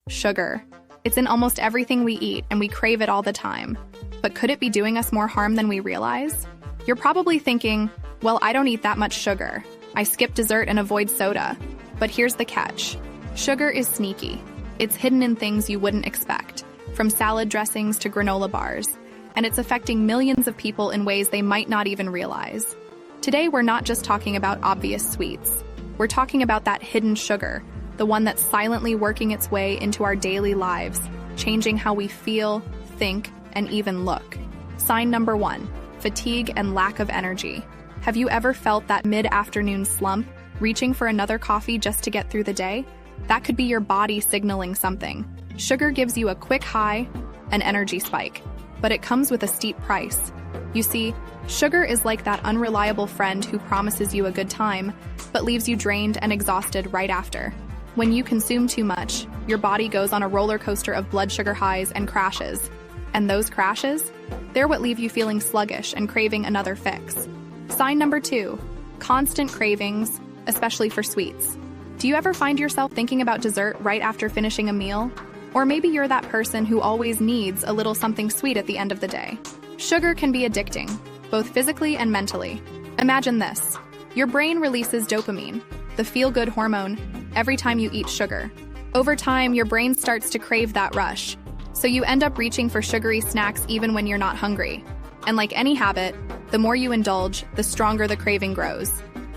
Sugar. It's in almost everything we eat, and we crave it all the time. But could it be doing us more harm than we realize? You're probably thinking, well, I don't eat that much sugar. I skip dessert and avoid soda. But here's the catch. Sugar is sneaky. It's hidden in things you wouldn't expect, from salad dressings to granola bars, and it's affecting millions of people in ways they might not even realize. Today, we're not just talking about obvious sweets. We're talking about that hidden sugar, the one that's silently working its way into our daily lives, changing how we feel, think, and even look. Sign number 1, fatigue and lack of energy. Have you ever felt that mid-afternoon slump, reaching for another coffee just to get through the day? That could be your body signaling something. Sugar gives you a quick high, an energy spike, but it comes with a steep price. You see, sugar is like that unreliable friend who promises you a good time, but leaves you drained and exhausted right after. When you consume too much, your body goes on a roller coaster of blood sugar highs and crashes. And those crashes? They're what leave you feeling sluggish and craving another fix. Sign number 2, constant cravings, especially for sweets. Do you ever find yourself thinking about dessert right after finishing a meal? Or maybe you're that person who always needs a little something sweet at the end of the day. Sugar can be addicting, both physically and mentally. Imagine this. Your brain releases dopamine, the feel-good hormone, every time you eat sugar. Over time, your brain starts to crave that rush, so you end up reaching for sugary snacks even when you're not hungry. And like any habit, the more you indulge, the stronger the craving grows.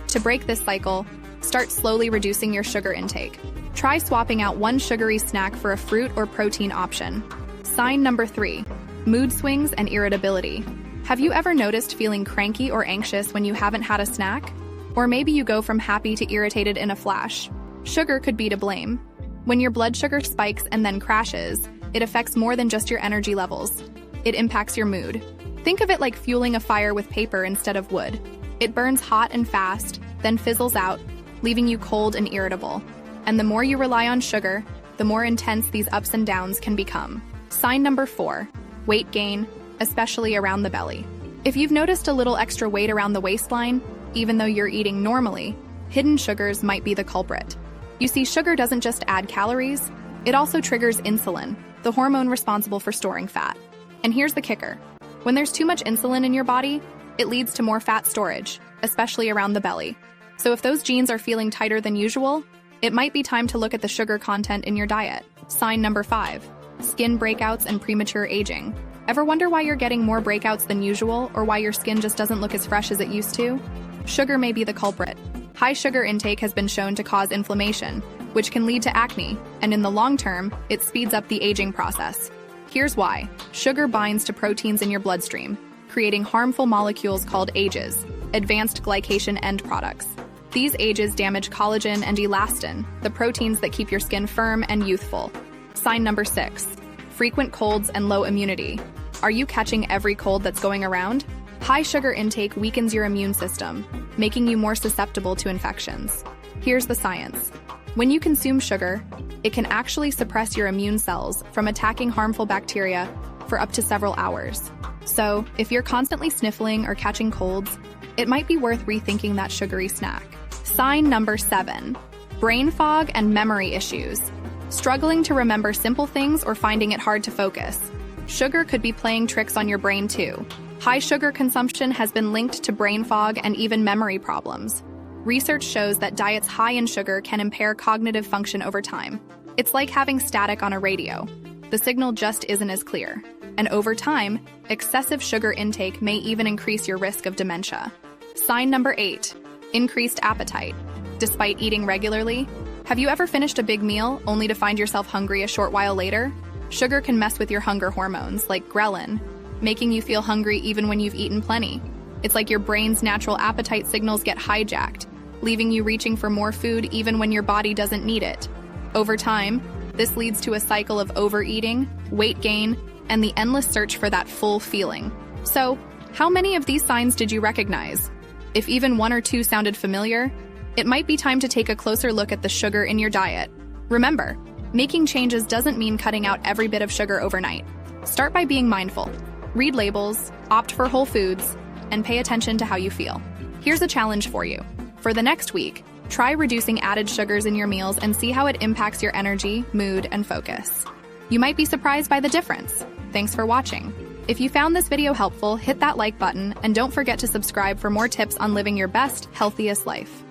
To break this cycle, start slowly reducing your sugar intake. Try swapping out one sugary snack for a fruit or protein option. Sign number 3, mood swings and irritability. Have you ever noticed feeling cranky or anxious when you haven't had a snack? Or maybe you go from happy to irritated in a flash. Sugar could be to blame. When your blood sugar spikes and then crashes, it affects more than just your energy levels. It impacts your mood. Think of it like fueling a fire with paper instead of wood. It burns hot and fast, then fizzles out, leaving you cold and irritable. And the more you rely on sugar, the more intense these ups and downs can become. Sign number 4, weight gain, especially around the belly. If you've noticed a little extra weight around the waistline, even though you're eating normally, hidden sugars might be the culprit. You see, sugar doesn't just add calories, it also triggers insulin, the hormone responsible for storing fat. And here's the kicker. When there's too much insulin in your body, it leads to more fat storage, especially around the belly. So if those genes are feeling tighter than usual, it might be time to look at the sugar content in your diet. Sign number 5, skin breakouts and premature aging. Ever wonder why you're getting more breakouts than usual, or why your skin just doesn't look as fresh as it used to? Sugar may be the culprit. High sugar intake has been shown to cause inflammation, which can lead to acne, and in the long term, it speeds up the aging process. Here's why. Sugar binds to proteins in your bloodstream, creating harmful molecules called AGEs, advanced glycation end products. These AGEs damage collagen and elastin, the proteins that keep your skin firm and youthful. Sign number 6, frequent colds and low immunity. Are you catching every cold that's going around? High sugar intake weakens your immune system, making you more susceptible to infections. Here's the science. When you consume sugar, it can actually suppress your immune cells from attacking harmful bacteria for up to several hours. So, if you're constantly sniffling or catching colds, it might be worth rethinking that sugary snack. Sign number 7, brain fog and memory issues. Struggling to remember simple things or finding it hard to focus? Sugar could be playing tricks on your brain too. High sugar consumption has been linked to brain fog and even memory problems. Research shows that diets high in sugar can impair cognitive function over time. It's like having static on a radio. The signal just isn't as clear. And over time, excessive sugar intake may even increase your risk of dementia. Sign number 8, increased appetite. Despite eating regularly, have you ever finished a big meal only to find yourself hungry a short while later? Sugar can mess with your hunger hormones, like ghrelin, making you feel hungry even when you've eaten plenty. It's like your brain's natural appetite signals get hijacked, leaving you reaching for more food even when your body doesn't need it. Over time, this leads to a cycle of overeating, weight gain, and the endless search for that full feeling. So, how many of these signs did you recognize? If even 1 or 2 sounded familiar, it might be time to take a closer look at the sugar in your diet. Remember, making changes doesn't mean cutting out every bit of sugar overnight. Start by being mindful. Read labels, opt for whole foods, and pay attention to how you feel. Here's a challenge for you. For the next week, Try reducing added sugars in your meals and see how it impacts your energy, mood, and focus. You might be surprised by the difference. Thanks for watching. If you found this video helpful, hit that like button and don't forget to subscribe for more tips on living your best, healthiest life.